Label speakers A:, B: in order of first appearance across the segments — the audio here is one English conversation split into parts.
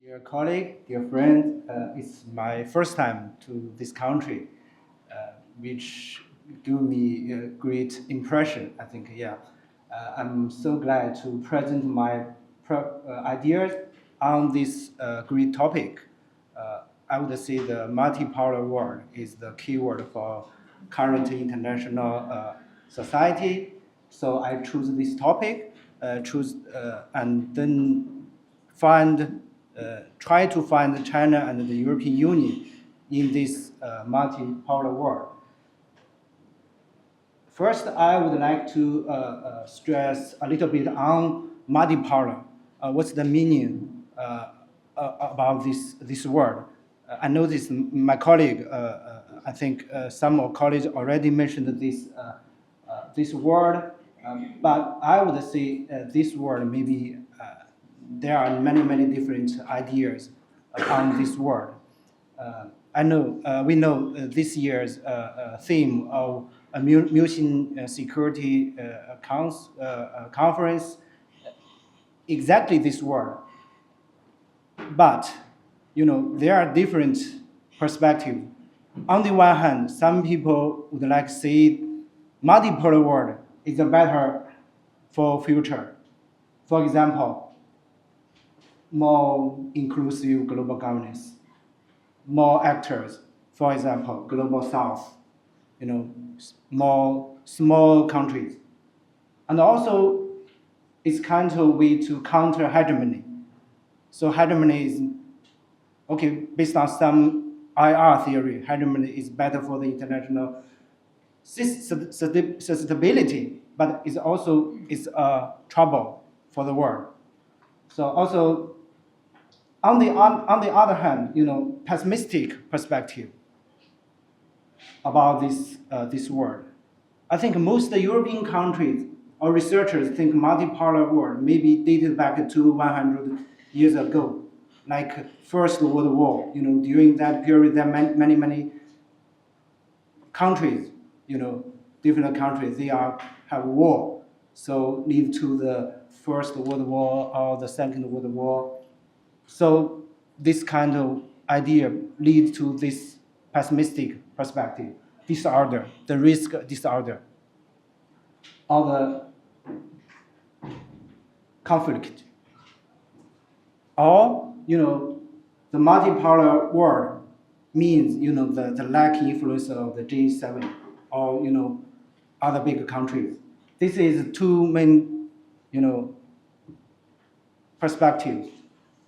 A: Dear colleague, dear friend, it's my first time to this country, which give me a great impression. I think, yeah, I'm so glad to present my ideas on this great topic. I would say the multipolar world is the keyword for current international society. So I choose this topic, and then try to find China and the European Union in this multipolar world. First, I would like to stress a little bit on multipolar. What's the meaning about this word? I noticed my colleague, I think some of colleagues already mentioned this word, but I would say this word maybe there are many different ideas on this word. We know this year's theme of a Munich Security Conference, exactly this word. But, there are different perspectives. On the one hand, some people would like to say multipolar world is better for future. For example, more inclusive global governance, more actors, for example, global south, more small countries. And also, it's kind of a way to counter hegemony. So hegemony is, okay, based on some IR theory, hegemony is better for the international stability, but it's also a trouble for the world. So also, on the other hand, pessimistic perspective about this world. I think most European countries or researchers think multipolar world maybe dated back to 100 years ago, like First World War. During that period, there are many countries, different countries, they have war, so lead to the First World War or the Second World War. So this kind of idea leads to this pessimistic perspective, disorder, the risk disorder, or the conflict. Or, the multipolar world means, the lack influence of the G7 or, other big countries. This is two main, perspectives.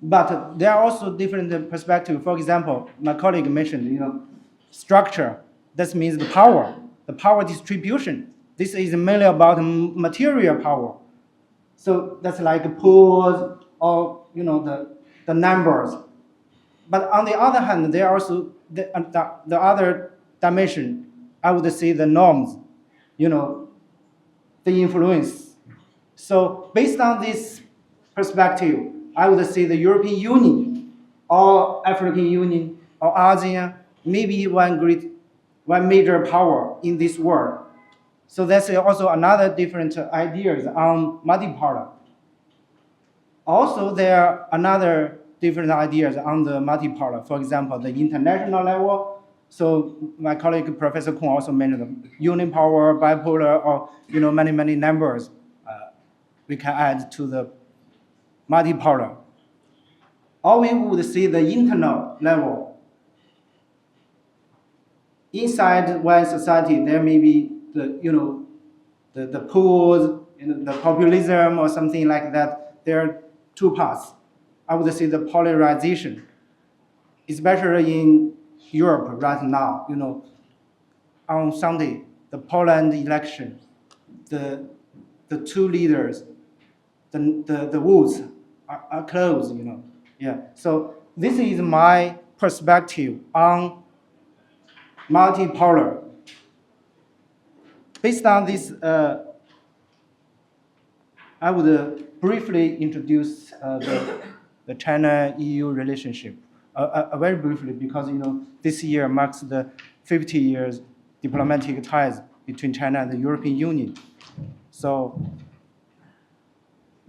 A: But there are also different perspectives. For example, my colleague mentioned, structure. That means the power distribution. This is mainly about material power. So that's like pools or, the numbers. But on the other hand, there are also the other dimension. I would say the norms, the influence. So based on this perspective, I would say the European Union or African Union or ASEAN may be one major power in this world. So that's also another different ideas on multipolar. Also, there are another different ideas on the multipolar. For example, the international level. So my colleague Professor Kung also mentioned unipolar, bipolar, or many numbers we can add to the multipolar. Or we would see the internal level. Inside one society, there may be the pools, the populism or something like that. There are two paths. I would say the polarization, especially in Europe right now. On Sunday, the Poland election, the two leaders, the votes are close. Yeah. So this is my perspective on multipolar. Based on this, I would briefly introduce the China-EU relationship, very briefly, because this year marks the 50 years diplomatic ties between China and the European Union. So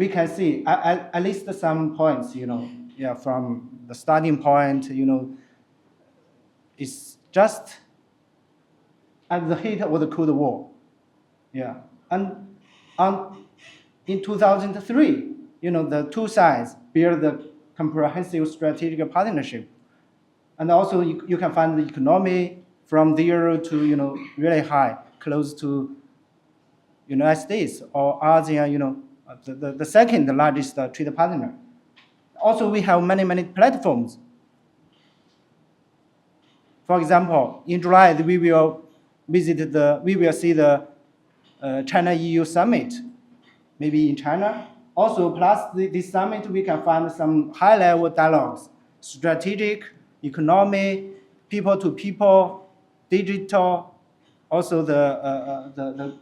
A: we can see, I list some points, yeah, from the starting point, it's just at the height of the Cold War. Yeah, and in 2003, the two sides build the comprehensive strategic partnership, and also you can find the economy from 0 to really high, close to United States or ASEAN, the second largest trade partner. Also, we have many platforms. For example, in July we will see the China-EU summit, maybe in China. Also, plus this summit, we can find some high-level dialogues, strategic, economy, people-to-people, digital, also the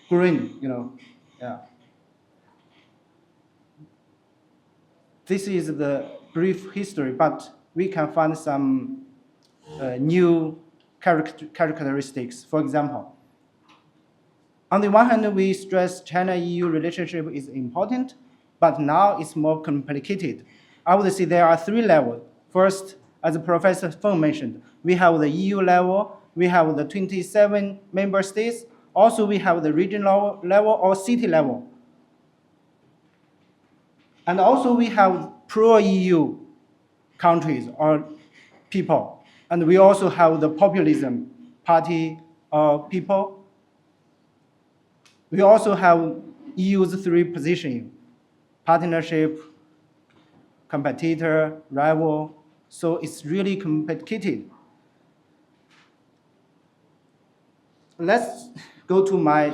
A: green, yeah. This is the brief history, but we can find some new characteristics. For example, on the one hand, we stress China-EU relationship is important, but now it's more complicated. I would say there are three levels. First, as Professor Feng mentioned, we have the EU level, we have the 27 member states, also we have the regional level or city level. And also we have pro-EU countries or people. And we also have the populism party or people. We also have EU's three positioning: partnership, competitor, rival. So it's really complicated. Let's go to my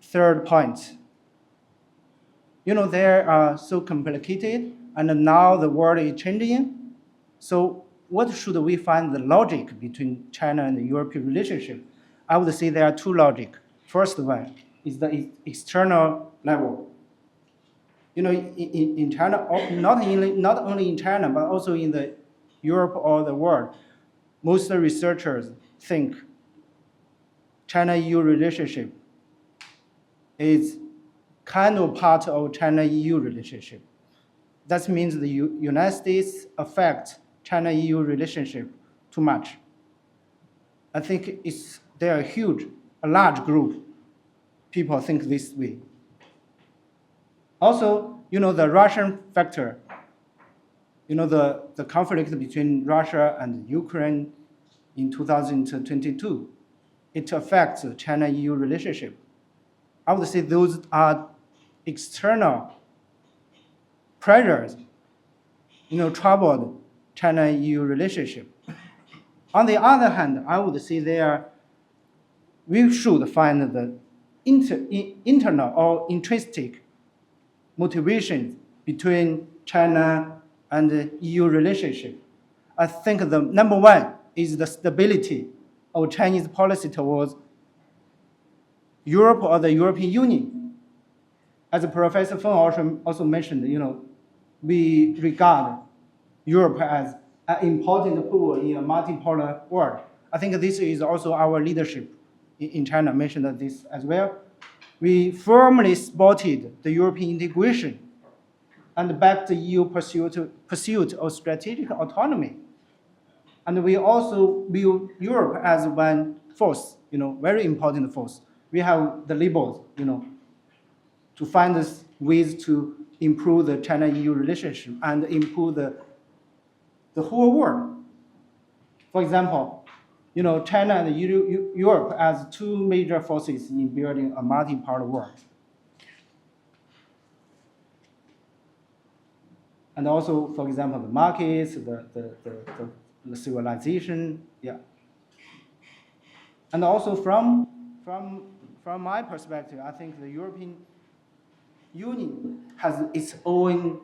A: third point. They are so complicated, and now the world is changing. So what should we find the logic between China and the European relationship? I would say there are two logic. First one is the external level. In China, not only in China, but also in the Europe or the world, most researchers think China-EU relationship is kind of part of China-EU relationship. That means the United States affect China-EU relationship too much. I think there are a large group people think this way. Also, the Russian factor, the conflict between Russia and Ukraine in 2022, it affects the China-EU relationship. I would say those are external pressures, troubled China-EU relationship. On the other hand, I would say we should find the internal or intrinsic motivations between China and the EU relationship. I think the number one is the stability of Chinese policy towards Europe or the European Union. As Professor Feng also mentioned, we regard Europe as an important pool in a multipolar world. I think this is also our leadership in China mentioned this as well. We firmly supported the European integration and backed the EU pursuit of strategic autonomy. And we also view Europe as one force, very important force. We have the labels, to find ways to improve the China-EU relationship and improve the whole world. For example, China and Europe as two major forces in building a multipolar world. And also, for example, the markets, the civilization, yeah. And also from my perspective, I think the European Union has its own,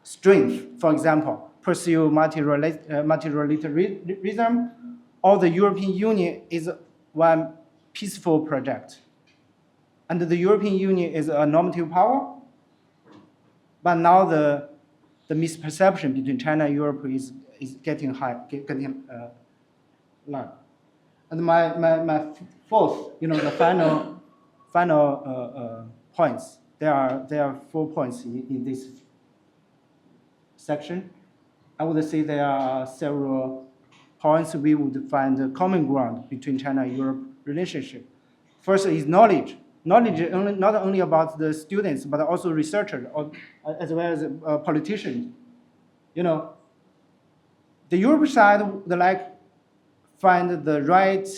A: strength. For example, pursue multilateralism, or the European Union is one peaceful project. And the European Union is a normative power. But now the misperception between China and Europe is getting large. And my fourth, the final points. There are 4 points in this section, I would say there are several points we would find a common ground between China and Europe relationship. First is knowledge. Knowledge not only about the students, but also researchers, or, as well as politicians. You know, the Europe side would like find the right,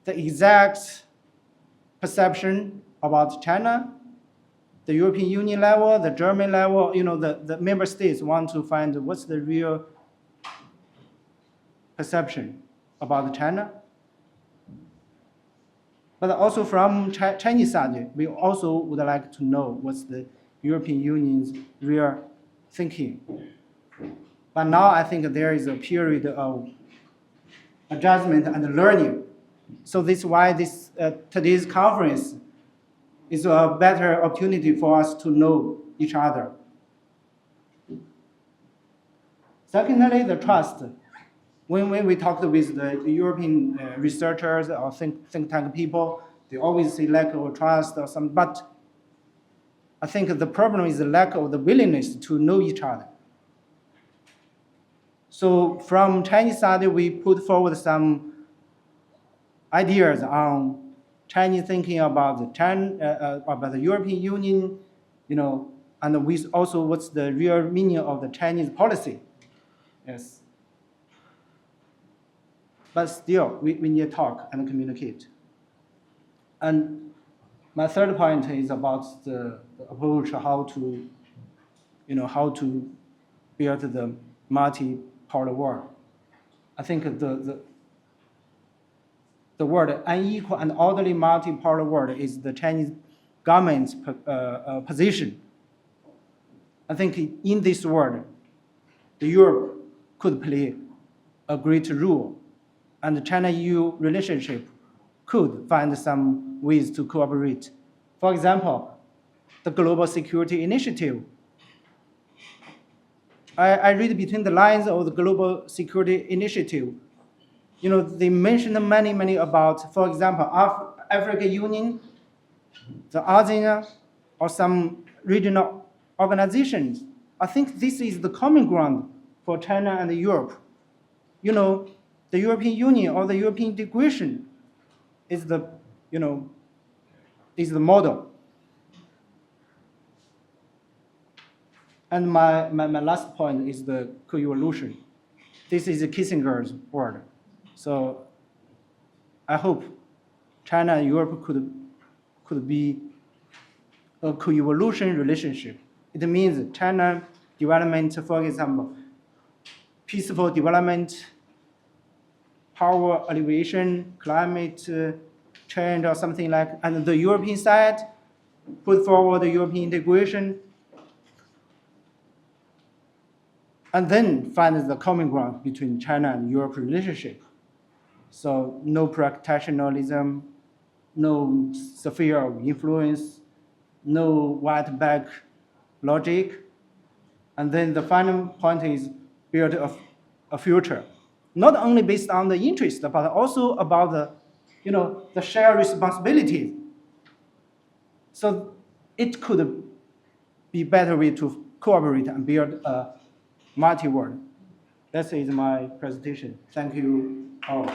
A: the exact perception about China. The European Union level, the German level, you know, the member states want to find what's the real perception about China. But also from Chinese side, we also would like to know what's the European Union's real thinking. But now I think there is a period of adjustment and learning. So this is why today's conference is a better opportunity for us to know each other. Secondly, the trust. When we talked with the European researchers or think tank people, they always say lack of trust or something. But I think the problem is the lack of the willingness to know each other. So from Chinese side, we put forward some ideas on Chinese thinking about the European Union, you know, and with also what's the real meaning of the Chinese policy. Yes. But still, we need to talk and communicate. And my third point is about the approach, how to build the multipolar world. I think the word unequal and orderly multipolar world is the Chinese government's position. I think in this world, the Europe could play a great role, and the China-EU relationship could find some ways to cooperate. For example, the Global Security Initiative. I read between the lines of the Global Security Initiative. You know, they mentioned many about, for example, African Union, the ASEAN, or some regional organizations. I think this is the common ground for China and Europe. You know, the European Union or the European integration is the model. And my last point is the co-evolution. This is Kissinger's word. So I hope China and Europe could be a co-evolution relationship. It means China development, for example, peaceful development, power alleviation, climate change or something like, and the European side put forward the European integration, and then find the common ground between China and Europe relationship. So no protectionism, no sphere of influence, no white bag logic. And then the final point is build a future, not only based on the interest, but also about the shared responsibilities. So it could be better way to cooperate and build a multi-world. That is my presentation. Thank you all.